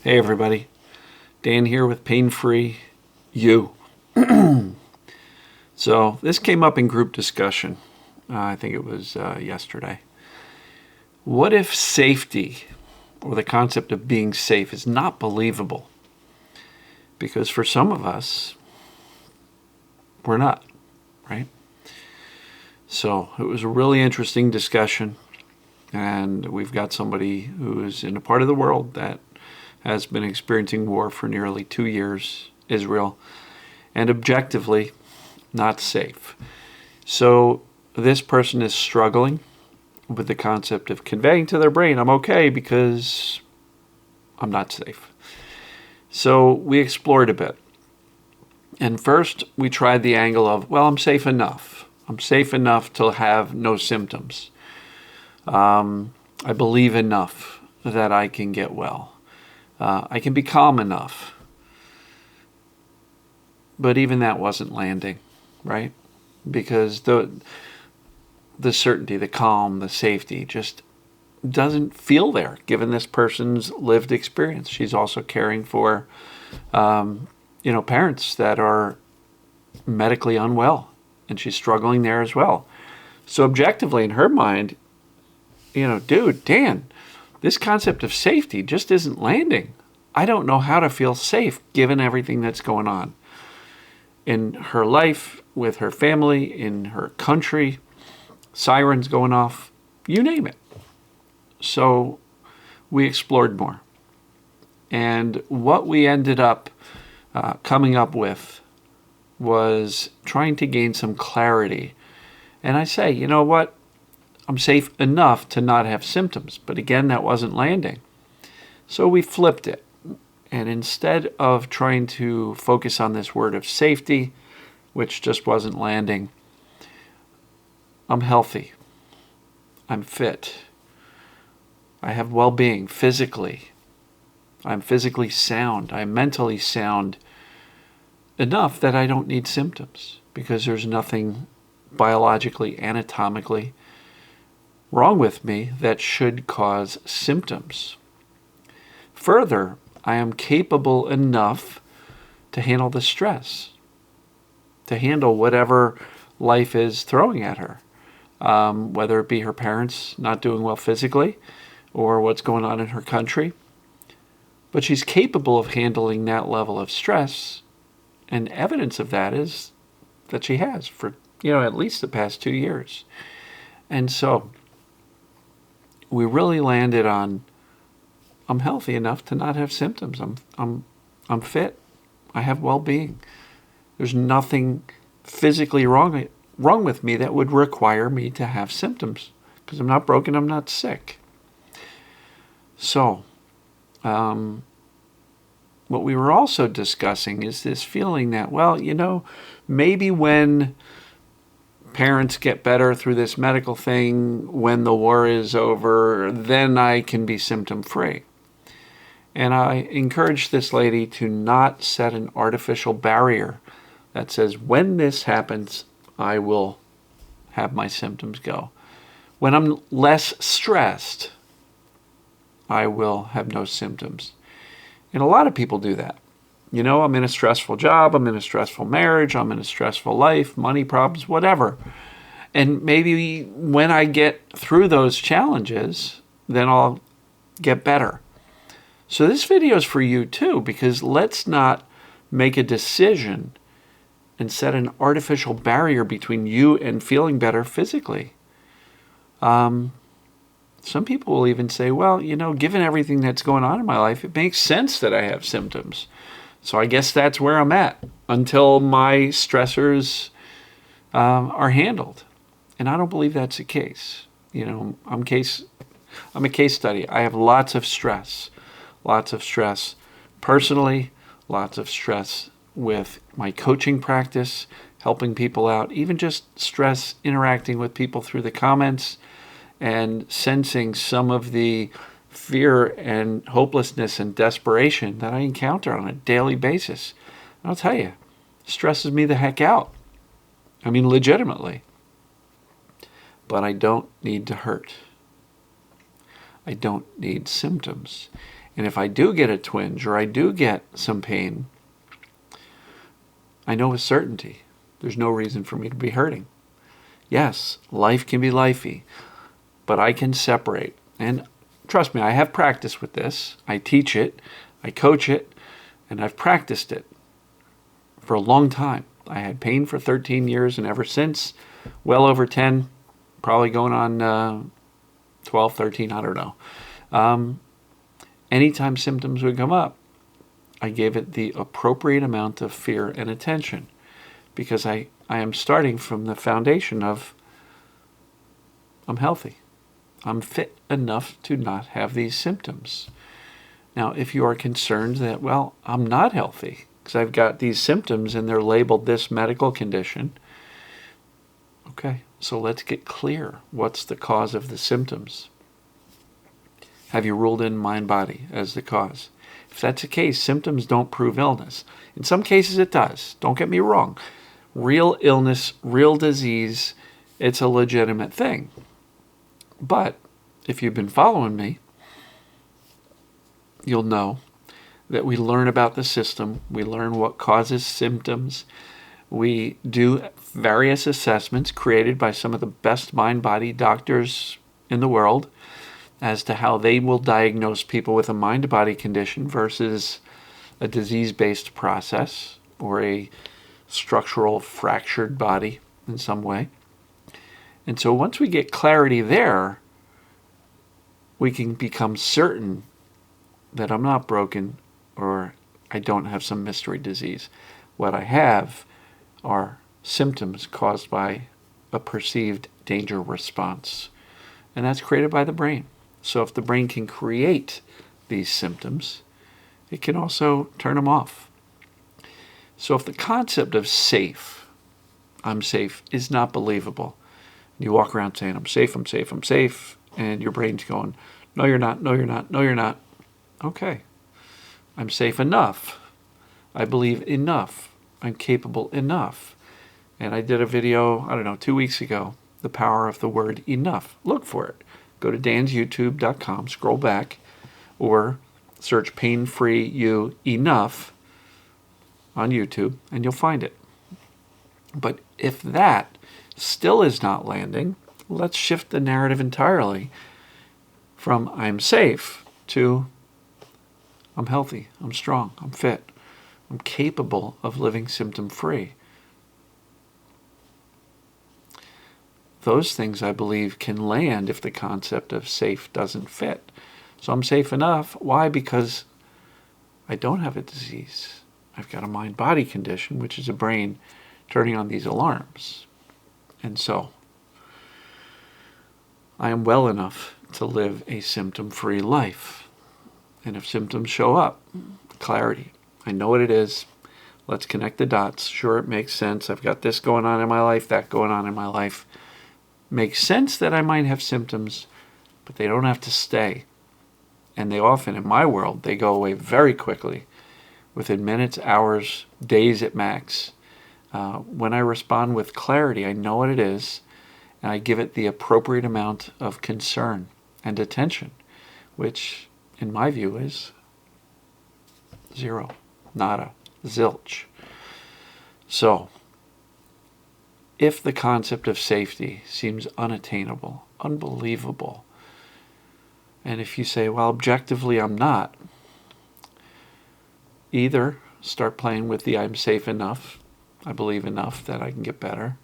Hey everybody, Dan here with Pain Free You. So this came up in group discussion. I think it was yesterday. What if safety, or the concept of being safe, is not believable? Because for some of us, we're not, right? So it was a really interesting discussion, and we've got somebody who is in a part of the world that has been experiencing war for nearly 2 years, Israel, and objectively not safe. So this person is struggling with the concept of conveying to their brain, I'm okay because I'm not safe. So we explored a bit. And first we tried the angle of, well, I'm safe enough. I'm safe enough to have no symptoms. I believe enough that I can get well. I can be calm enough. But even that wasn't landing, right? Because the certainty, the calm, the safety just doesn't feel there, given this person's lived experience. She's also caring for, parents that are medically unwell, and she's struggling there as well. So objectively, in her mind, dude, Dan, this concept of safety just isn't landing. I don't know how to feel safe given everything that's going on in her life, with her family, in her country, sirens going off, you name it. So we explored more. And what we ended up coming up with was trying to gain some clarity. And I say, you know what? I'm safe enough to not have symptoms. But again, that wasn't landing. So we flipped it. And instead of trying to focus on this word of safety, which just wasn't landing, I'm healthy. I'm fit. I have well-being physically. I'm physically sound. I'm mentally sound enough that I don't need symptoms because there's nothing biologically, anatomically wrong with me that should cause symptoms. Further, I am capable enough to handle the stress, to handle whatever life is throwing at her, whether it be her parents not doing well physically or what's going on in her country. But she's capable of handling that level of stress, and evidence of that is that she has for, at least the past 2 years. And so we really landed on, I'm healthy enough to not have symptoms. I'm fit. I have well-being. There's nothing physically wrong with me that would require me to have symptoms because I'm not broken. I'm not sick. So, what we were also discussing is this feeling that, maybe when parents get better through this medical thing, when the war is over, then I can be symptom-free. And I encourage this lady to not set an artificial barrier that says, when this happens, I will have my symptoms go. When I'm less stressed, I will have no symptoms. And a lot of people do that. I'm in a stressful job, I'm in a stressful marriage, I'm in a stressful life, money problems, whatever. And maybe when I get through those challenges, then I'll get better. So this video is for you too, because let's not make a decision and set an artificial barrier between you and feeling better physically. Some people will even say, well, given everything that's going on in my life, it makes sense that I have symptoms. So I guess that's where I'm at until my stressors are handled. And I don't believe that's the case. I'm a case study. I have lots of stress personally, lots of stress with my coaching practice, helping people out, even just stress interacting with people through the comments and sensing some of the fear and hopelessness and desperation that I encounter on a daily basis. And I'll tell you, stresses me the heck out. I mean, legitimately. But I don't need to hurt. I don't need symptoms. And if I do get a twinge or I do get some pain, I know with certainty there's no reason for me to be hurting. Yes, life can be lifey, but I can separate. And trust me, I have practice with this. I teach it, I coach it, and I've practiced it for a long time. I had pain for 13 years, and ever since, well over 10, probably going on 12, 13, I don't know. Anytime symptoms would come up, I gave it the appropriate amount of fear and attention, because I am starting from the foundation of I'm healthy. I'm fit enough to not have these symptoms. Now, if you are concerned that, well, I'm not healthy because I've got these symptoms and they're labeled this medical condition, okay, so let's get clear. What's the cause of the symptoms? Have you ruled in mind-body as the cause? If that's the case, symptoms don't prove illness. In some cases it does. Don't get me wrong. Real illness, real disease, it's a legitimate thing. But if you've been following me, you'll know that we learn about the system. We learn what causes symptoms. We do various assessments created by some of the best mind-body doctors in the world as to how they will diagnose people with a mind-body condition versus a disease-based process or a structural fractured body in some way. And so once we get clarity there, we can become certain that I'm not broken or I don't have some mystery disease. What I have are symptoms caused by a perceived danger response. And that's created by the brain. So if the brain can create these symptoms, it can also turn them off. So if the concept of safe, I'm safe, is not believable, you walk around saying, I'm safe, I'm safe, I'm safe, and your brain's going, no, you're not, no, you're not, no, you're not. Okay, I'm safe enough. I believe enough. I'm capable enough. And I did a video, 2 weeks ago, the power of the word enough. Look for it. Go to dansyoutube.com, scroll back, or search pain-free you enough on YouTube, and you'll find it. But if that still is not landing, let's shift the narrative entirely from I'm safe to I'm healthy, I'm strong, I'm fit, I'm capable of living symptom-free. Those things, I believe, can land if the concept of safe doesn't fit. So I'm safe enough. Why? Because I don't have a disease. I've got a mind-body condition, which is a brain turning on these alarms. And so I am well enough to live a symptom-free life. And if symptoms show up, clarity. I know what it is. Let's connect the dots. Sure, it makes sense. I've got this going on in my life, that going on in my life. Makes sense that I might have symptoms, but they don't have to stay. And they often, in my world, they go away very quickly, within minutes, hours, days at max. When I respond with clarity, I know what it is, and I give it the appropriate amount of concern and attention, which, in my view, is zero, nada, zilch. So, if the concept of safety seems unattainable, unbelievable, and if you say, well, objectively I'm not, either start playing with the I'm safe enough, I believe enough that I can get better,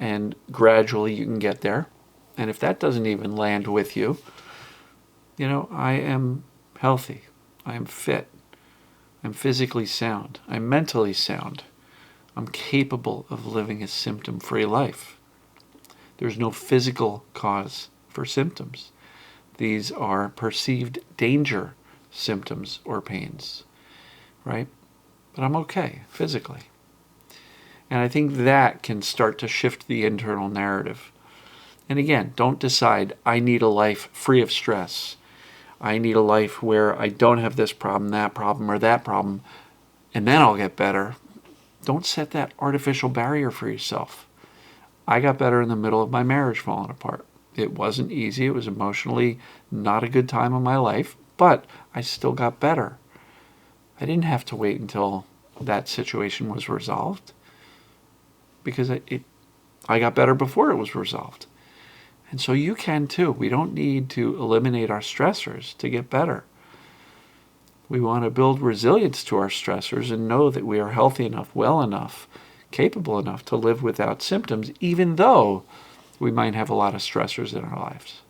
and gradually you can get there. And if that doesn't even land with you, I am healthy, I am fit, I'm physically sound, I'm mentally sound. I'm capable of living a symptom-free life. There's no physical cause for symptoms. These are perceived danger symptoms or pains, right? But I'm okay physically. And I think that can start to shift the internal narrative. And again, don't decide, I need a life free of stress. I need a life where I don't have this problem, that problem, or that problem, and then I'll get better. Don't set that artificial barrier for yourself. I got better in the middle of my marriage falling apart. It wasn't easy. It was emotionally not a good time in my life, but I still got better. I didn't have to wait until that situation was resolved because I got better before it was resolved. And so you can too. We don't need to eliminate our stressors to get better. We want to build resilience to our stressors and know that we are healthy enough, well enough, capable enough to live without symptoms, even though we might have a lot of stressors in our lives.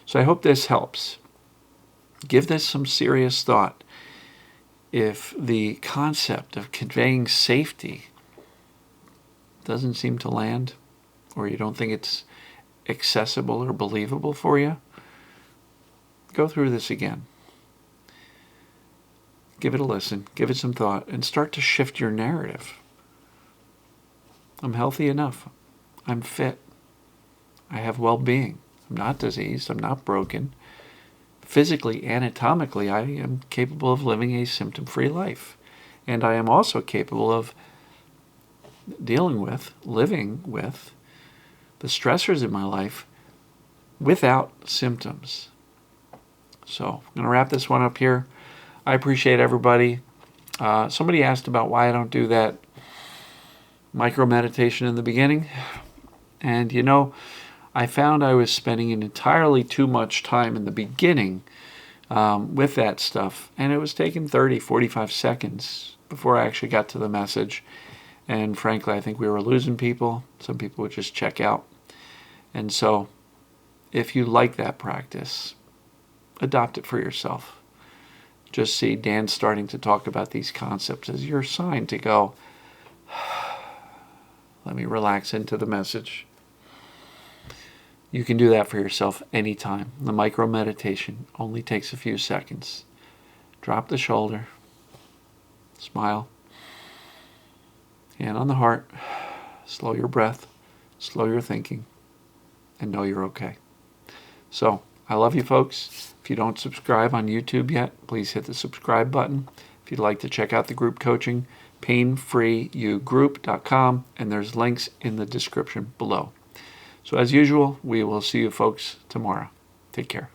So I hope this helps. Give this some serious thought. If the concept of conveying safety doesn't seem to land, or you don't think it's accessible or believable for you, go through this again. Give it a listen, give it some thought, and start to shift your narrative. I'm healthy enough. I'm fit. I have well-being. I'm not diseased. I'm not broken. Physically, anatomically, I am capable of living a symptom-free life. And I am also capable of dealing with, living with, the stressors in my life without symptoms. So I'm going to wrap this one up here. I appreciate everybody. Somebody asked about why I don't do that micro meditation in the beginning. And I found I was spending entirely too much time in the beginning with that stuff. And it was taking 30, 45 seconds before I actually got to the message. And frankly, I think we were losing people. Some people would just check out. And so if you like that practice, adopt it for yourself. Just see Dan starting to talk about these concepts as your sign to go, let me relax into the message. You can do that for yourself anytime. The micro meditation only takes a few seconds. Drop the shoulder. Smile. Hand on the heart. Slow your breath. Slow your thinking. And know you're okay. So, I love you folks. If you don't subscribe on YouTube yet, please hit the subscribe button. If you'd like to check out the group coaching, painfreeyougroup.com, and there's links in the description below. So as usual, we will see you folks tomorrow. Take care.